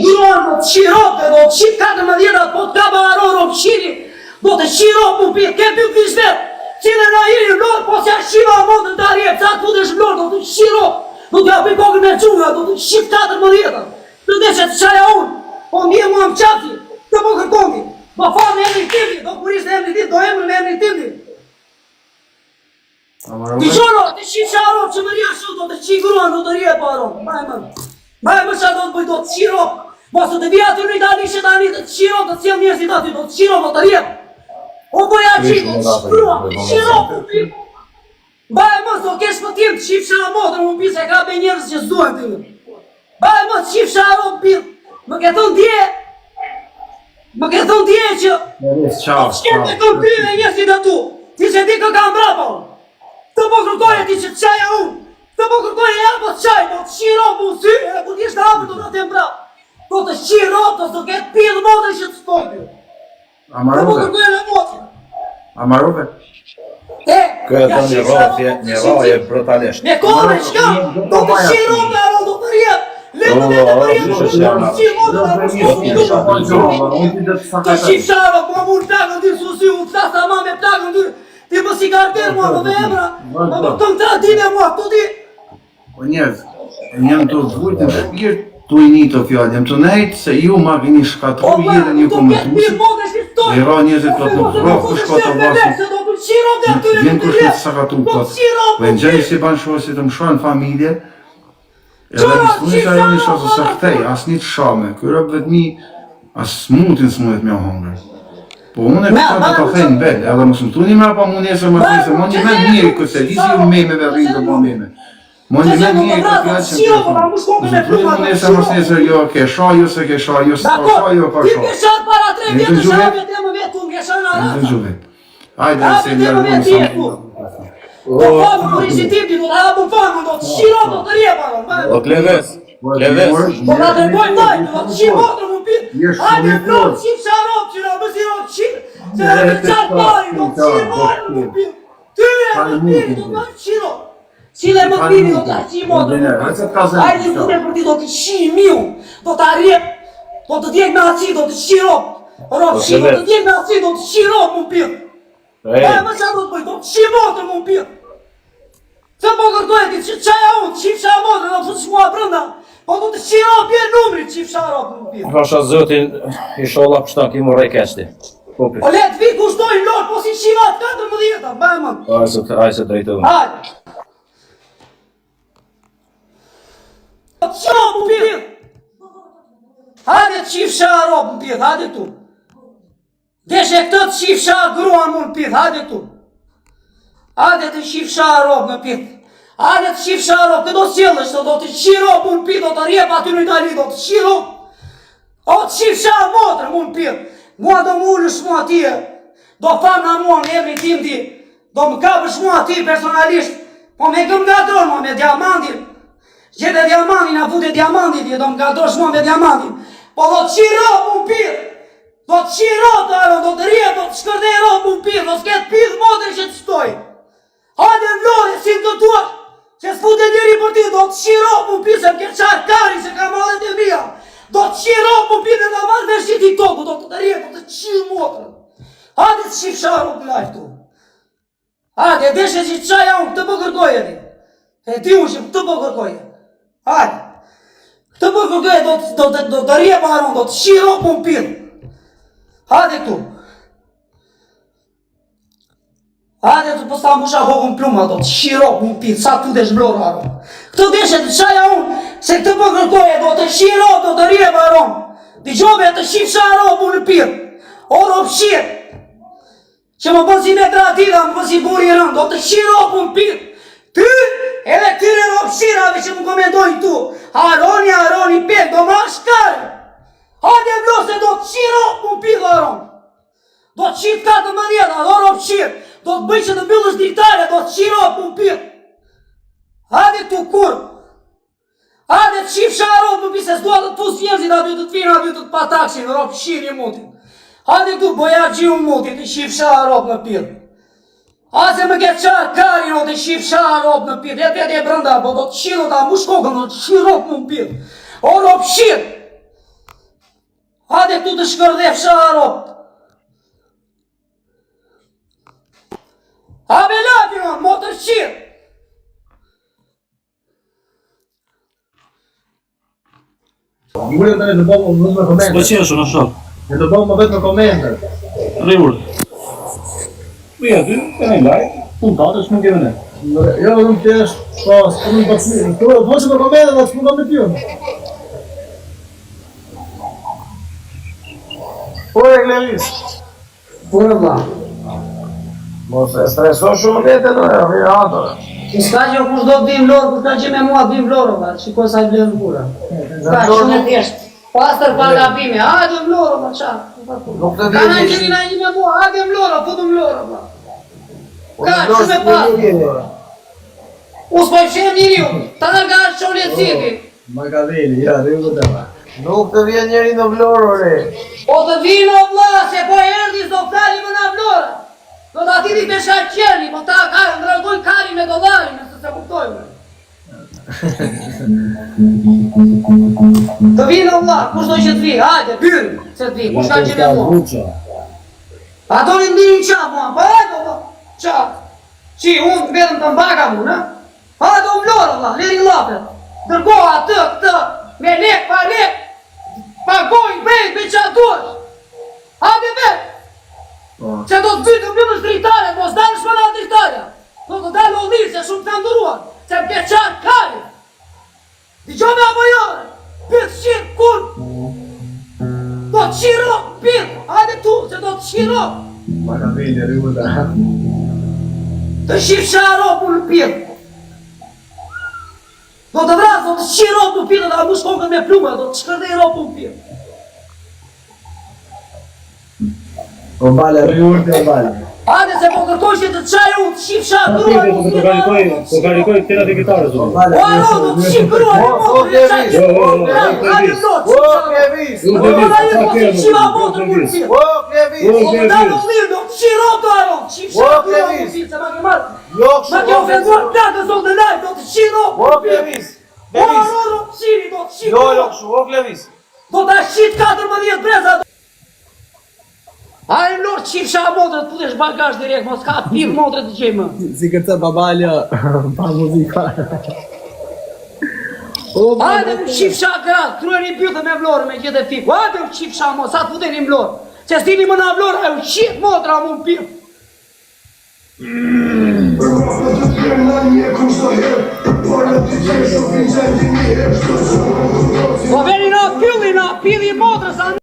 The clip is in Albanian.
gruan, do të shirope, do të shit 14, po të kaba aroro shiri, do të shirope më pjetë, ke pjë kishtet, cilë në iri lorë, po që a shiva modën të arjep, sa të futesh lorë, do të shirope, do të japin kokën me quve, do të shit 14, të deshe të qaja unë, po mje mua më qafi, të po kërkondi, ma fa me emri timni, do kurisht e emri timni, do emri me emri timni. Ti qono, të shit sharo, që më rja shu, do të shit gruan, do të rje paro, baj më qa do të bëj, do të shirop, mos të vija të rrit ani që tani të shirop, të cilë njerëzit ati, do të shirop, do të rje. O bëja qitë, do të shirop, shirop, baj më do kesh më tim të shif shara motër, më pi se ka be njerëz që s'duhem të një. Baj më të shif shara më pi, më ke thon dje që shkem të këm pi dhe njerëzit atu, ti që di kë kam brapa unë. Të po kërkoje ti që të qaja unë, të po kërkoje ja po të qaj, po të shirop më sy, e ku t'ishtë hapër do të tem brapa. Po të shirop, të ketë pi dhe motër që të spojtë. Të po kërkoje në motër. Amarove? Këtë një roje brutalisht. Me kome, shka, do të shirop në aron, do të rjetë. Letë me të rjetë, do të shirop në aron, të shif shara, po më unë plakën ty susi, unë të sa ma me plakën ty. Ti më si karter mua, më dhe emra, më të më tradime mua, këto ti. Po njerëz, jam të vujtën të pjërë të i një të fjallë, jam të nejtë se ju ma vini shkatru jere një komentusi, e ra njerëzit të të vrafë, kush ka të vasu, vjen kush në të sakatu këtë, dhe në gjej si banë shohë si të më shohë në familje, edhe në së ajo një shohë se këtej, as një të shame, kërë vetëmi, as mutin së mundet me o hongër. Po unë e këta të të thejnë bellë, edhe më sëmë tu një mra pa mu njëse më të njëse, më një men njëri këse, lisi ju memeve rrinë të po meme. Më një men njëri këtë fjallë që të më tu një mu njëse më njëse, jo ke sha, jo se ke sha, jo s'ka sha, jo ka sha. Ti ke shatë para 3 vjetë, shatë vjetë e më vetë, unë ke shatë në rata. Në të gjuvit. Ajde, se një arë më samë. Do famë për ishi tipti, do të hapu famë, do të shiro, do të rjepa. O kleves. Do të tregoj tajtë, do të shiro, do më pitë. Ajde, florë, qip sharop, që në bësi ropë qip. Se në të qatë pari, do të shiro, do më pitë. Ty e më piri, do të shiro. Qile më piri, do të shiro, do më pitë. Ajde, në të për ti, do të shiro miu, do të rjep, do të djek me aci, do të shiro. Ropë shiro, do të djek me aci, do të shiro, më pitë. Bajë më qa do të bëjë, do të shimotë më pjë. Se po kërkojë ti që qaja unë, qif shara motë, do të shmua brënda, po do të shiro pjë numri qif shara më pjë. Pasha zëtin, isholla pështa ki më rejkesti. O letë vi kushtoj lorë, po si shivat 14, bajë më. Ajse drejtë unë. Ajde. Do të shiro më pjë. Hajde qif shara më pjë, hajde tu. Deshe këtë të shif shara gruan më në pithë, hajde tu. Hajde të shif shara robë në pithë. Hajde të shif shara robë, këdo s'jellësh, do të shiro më në pithë, do të rjep aty në Itali, do të shiro. O të shif shara motër më në pithë. Mua do më ullësh mua tije, do famë na mua në emri tim ti, do më kapësh mua ti personalisht, po me këm gadron mua me diamantin. Gjete diamantin, a fute diamantin, do më gadrosh mua me diamantin. Po do të shiro më në pithë. Do të shiro të aron, do të rje, do të shkërdero më pithë, do s'ket pithë motër që të shtoj. Hajde në lore, si të tua, që s'fute njëri për ti, do të shiro më pithë, se më ke qarë kari, se ka malet e mija. Do të shiro më pithë dhe da marrë me shqit i toku, do të rje, do të shirë motër. Hajde të shif sharo të lajtë tu. Hajde, deshe që qaja unë, këtë po kërkoje ti. E ti unë që këtë po kërkoje. Hajde. Këtë po kërkoje, do të rje paron, do të shiro më pithë. Hajde këtu. Hajde të posta musha kokën pluma, do të shirop më pitë, sa të desh mbror aron. Këtë deshe të qaja unë, se këtë për kërkoje, do të shirop, do të rjep aron. Dijove të shif sharop më në pitë. O ropë shirë. Që më bësi me tradita, më bësi buri rënë, do të shirop më pitë. Ty, edhe këtyre ropë shirave që më komendojnë tu. Aroni, pek, do më shkare. Hajde vlose, do të shirop më pithë aron. Do të shirë 14, do ropë shirë. Do të bëjë që të mbyllësh diktare, do të shirop më pithë. Hajde tu kur. Hajde të shif sharop më pithë, se s'doa të pus njerëzit aty të të finë, aty të të patakshin, ropë shirë i mutin. Hajde tu boja gjiu mutin, të shif sharop në pithë. Hajde më ke qarë karin, do të shif sharop në pithë. Jetë e brënda, po do të shirë, do të mush kokën, do të shirop më pithë. O ropë shirë. Hajde këtu të shkërdhe fsha rob. A me lafi on, motër qirë. Gjurë të ne të bëmë më vetë me komente. Po qeshu në shok. Ne të bëmë më vetë me komente. Rriur. Mija ty, e ne laj. Puntate s'mund keme ne. Jo, nuk t'esh, po, s'pënëm të përshmirë. Tu e të me komente dhe s'pënëm me t'ju. Po e Glevis. Po e vla. Mos e streso shumë vete do e rri atore. Ti s'ka që kush do të vim lorë, kush ka që me mua vim lorë, va. Shiko sa i blenë bura. Ka shumë e thjeshtë. Pastër pa gabime, hajde më lorë, va, qa. Nuk të Ka në qëri na një me mua, hajde më lorë, po të më lorë, va. Ka shumë e pastër. U s'po i fshem njëri ju, ta nërga është qoli e citi. Magadeli, ja, rriu të va. Nuk të vjen njeri në vlorë, ore. Po të vinë o vla, se po erdi s'do flali më na vlora. Do të atiti me shaqeni, po ta ka ndrërdoj kari me dollari, nëse se kuptojme. Të vinë o vla, kush do që të vi, hajde, byrë, se të vi, kush ka që me mua. Ato në ndirin qa mua, po hajde o vla, qa. Qi, unë të vedëm të mbaga mu, në? Hajde o vlora vla, leri lapet. Dërgoha atë, këtë, me lek, pagojnë bejt, me qa duesh. Hajde vetë. Që do të bytë më në dritare, mos dalë shma nga dritarja. Do të dalë në lirë, se shumë të nduruan, se më keqarë kari. Ti gjo me abojore, pytë shqirë kur. Do të qiro, pytë, hajde tu, që do të qiro. Magadeli, rriu të va. Të shqip sharo për në pytë. Do të vrasë, do të qiro për në pytë, dhe a mu shkongën me plume, do të shkërdej ro për në pytë. O bale, rriu të bale. Hajde se po kërkoj që të qaj unë të shqip sharo grua. Po karikoj tjera të gitarë, zonë. O aro, do të shqip grua, në motë, në qaj që hajde në O Glevis! Do të dalë po të qiva motë për në pytë. O Glevis! Do të dalë në lirë, do të qiro të aro. Qip sharo grua për në pytë, se ma ke marë. Ma ke ofenduar platë zonë dhe lajë, do të qiro O për në pytë. Glevis! O aro, do të qiri, do të qiro. O Glevis! Do të shqit 14 breza. A e lorë qip shara motrët, putesh bagaj direkt, mos ka pivë motrët të gjemë. Si këtë babalja, pa muzika. Hajde më qip shara gratë, kryen një pythë me vlorë me gjithë e fiku. Hajde më qip shara motrë, sa të puten një vlorë. Se s'dini më na vlorë, a ju qip motrë a mu më pivë. Po veri na pilli motrës,